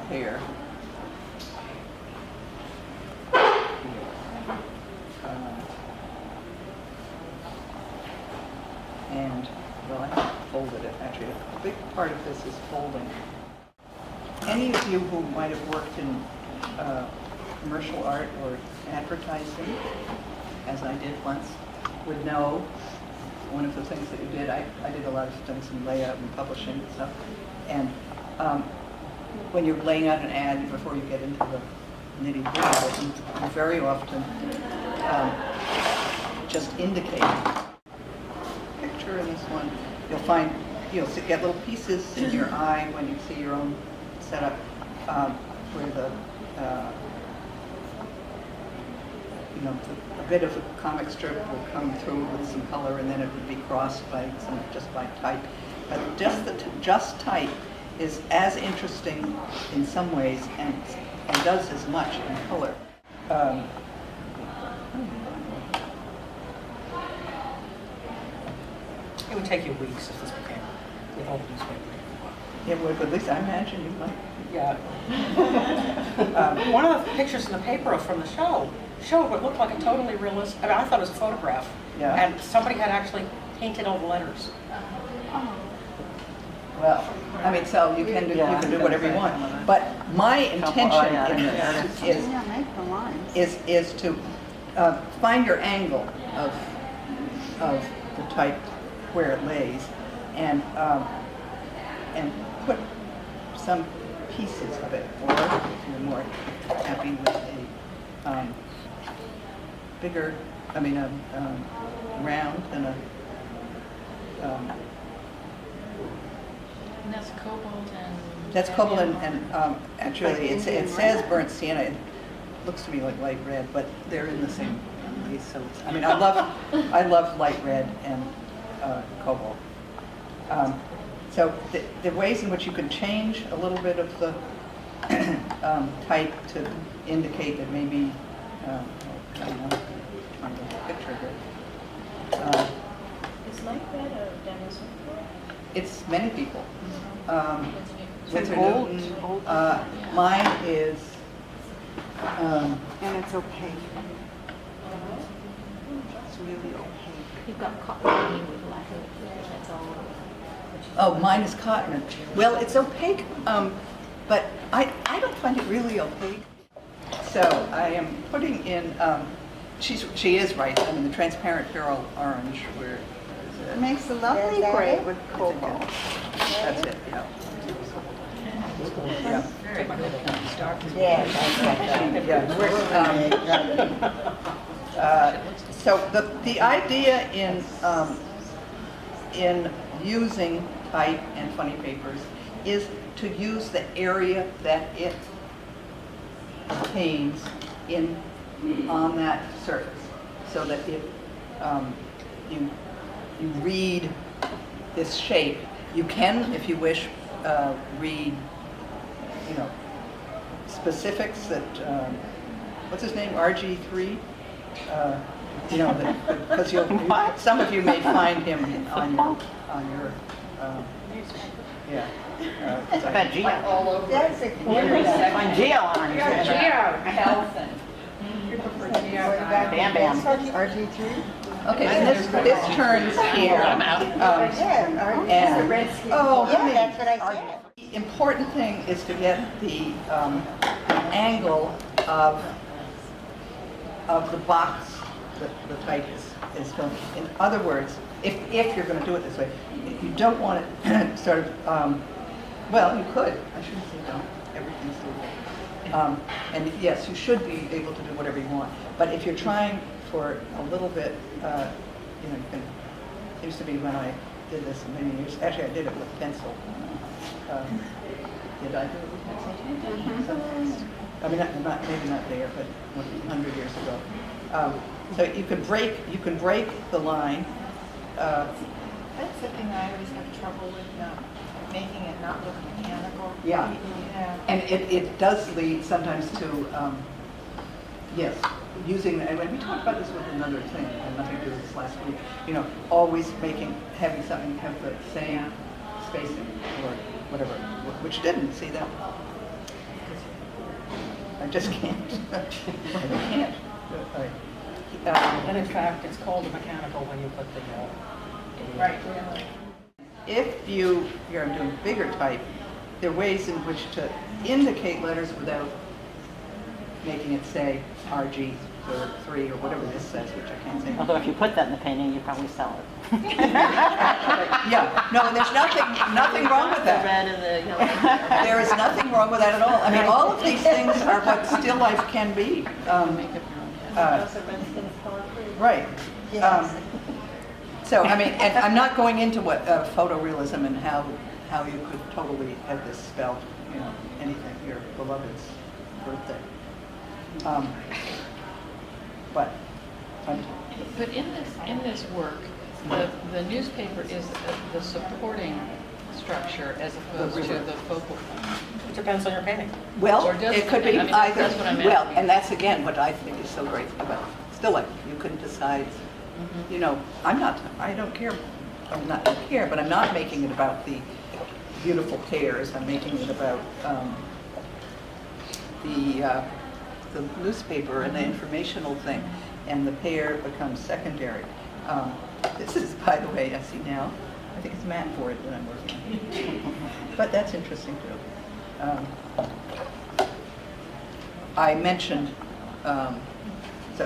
pair. And, well, I haven't folded it, actually. A big part of this is folding. Any of you who might have worked in commercial art or advertising, as I did once, would know one of the things that you did. I did a lot of things in layout and publishing and stuff. And when you're laying out an ad, before you get into the nitty-gritty of it, you very often just indicate. Picture in this one, you'll find, you'll get little pieces in your eye when you see your own setup where the a bit of a comic strip will come through with some color, and then it would be crossed by just by type. But just type is as interesting in some ways and does as much in color. It would take you weeks if this became with all the newspaper. It would, but at least I imagine you might. Yeah. One of the pictures in the paper from the show showed what looked like a totally realistic, I mean, I thought it was a photograph. Yeah. And somebody had actually painted all the letters. Well, I mean, so you can do whatever you want. But my intention in this is to find your angle of the type where it lays, and put some pieces of it, or if you're more happy with a bigger, I mean a round and a and that's cobalt and... that's cobalt and actually it says burnt sienna. It looks to me like light red, but they're in the same place. So I mean, I love light red and cobalt. So the ways in which you can change a little bit of the type to indicate that maybe, I don't know, trying to picture here. Is light red a dinosaur? It's many people. It's old. Mine is. And it's opaque. It's really opaque. You've got cotton with lacquer, that's all. Oh, mine is cotton. Well, it's opaque, but I don't find it really opaque. So I am putting in. She is right. I mean, the transparent pearl orange. Where is it? It makes a lovely gray with cobalt. That's it. Yeah. Yeah. So the idea in using type and funny papers is to use the area that it contains on that surface, so that if you read this shape, you can, if you wish, read, specifics that, what's his name, RG3? Because some of you may find him on your yeah. But Geo. That's a Find Geo on your Health and... Bam Bam. RG3? Okay, so this turns here. I'm out. And That's what I said. The important thing is to get the angle of the box that the type is going. In other words, if you're going to do it this way, you don't want it sort of. Well, you could. I shouldn't say don't. Everything's doable. And yes, you should be able to do whatever you want. But if you're trying for a little bit, you can. It used to be when I did this many years. Actually, I did it with pencil. Did I do it with pencil? I mean, maybe not there, but 100 years ago. So you can break the line. That's the thing I always have trouble with, making it not look mechanical. Yeah. And it does lead sometimes to, yes, using, and we talked about this with another thing, and nothing to do with this last week, always having something have the same spacing or whatever, which didn't, see that? I just can't. I can't. And in fact, it's called a mechanical when you put the, Right. If you, here I'm doing bigger type, there are ways in which to indicate letters without making it say RG or 3 or whatever this says, which I can't say. Although if you put that in the painting, you probably sell it. Yeah, no, there's nothing wrong with The that. red and the yellow. There is nothing wrong with that at all. I mean, all of these things are what still life can be. Right. So, I mean, and I'm not going into what photorealism and how you could totally have this spelled, you know, anything, your beloved's birthday. But But in this work, the newspaper is the supporting structure as opposed to the focal point. it depends on your painting. well, Or does it could be I mean, either. that's what I'm Well, asking. and that's again what I think is so great about still life. You can decide. You know, I don't care. I'm not don't care, but I'm not making it about the beautiful pears. I'm making it about the newspaper and the informational thing, and the pear becomes secondary. This is, by the way, I see now. I think it's matte for it that I'm working on. But that's interesting too. I mentioned, so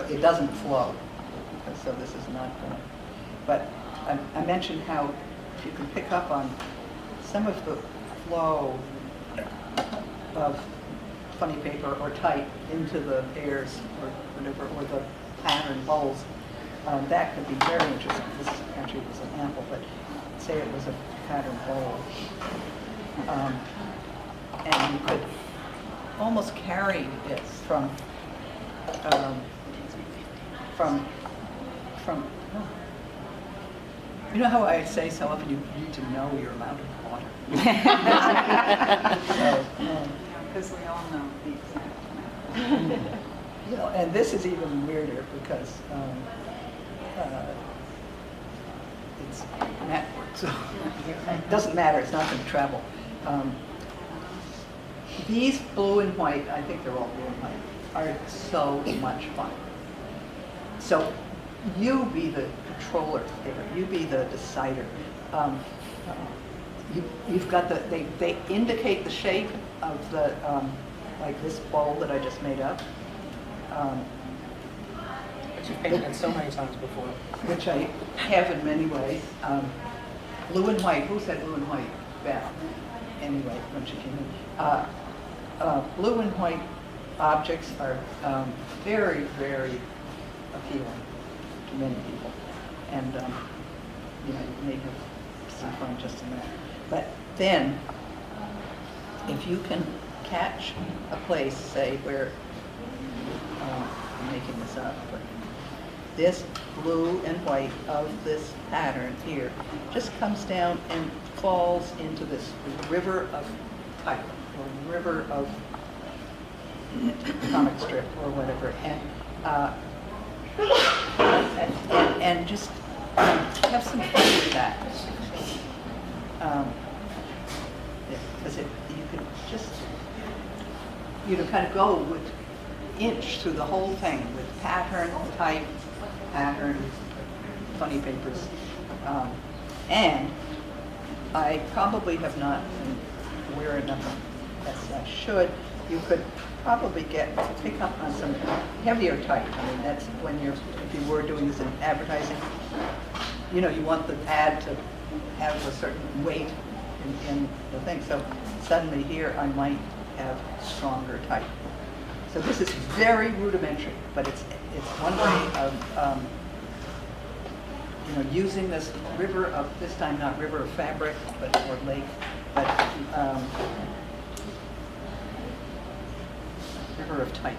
it doesn't flow, so this is not going to, but I mentioned how you can pick up on some of the flow of funny paper or type into the pears or whatever, or the pattern bowls. That could be very interesting. This actually was an apple, but say it was a pattern bowl. And you could almost carry it from you know how I say so often you need to know your amount of water. Because we all know the exact amount. You know, and this is even weirder because it's matte work, so it doesn't matter. It's not going to travel. These blue and white, I think they're all blue and white, are so much fun. So you be the controller there. You be the decider. You've got they indicate the shape of the, like this bowl that I just made up. But you've painted it so many times before. Which I have in many ways. Blue and white, who said blue and white? Val, anyway, when she came in. Blue and white objects are very, very appealing to many people. And, you know, you may have some fun just in that. But then, if you can catch a place, say, where, I'm making this up, but this blue and white of this pattern here just comes down and falls into this river of type, or river of comic strip, or whatever, and just have some fun with that. Because you could just, you know, kind of go with inch through the whole thing with pattern, type, pattern, funny papers. And I probably have not been aware enough as I should. You could probably pick up on some heavier type. I mean, that's when if you were doing this in advertising, you know, you want the ad to have a certain weight in the thing. So suddenly here I might have stronger type. So this is very rudimentary, but it's one way of you know, using this river of, this time not river of fabric, but or lake, but river of type.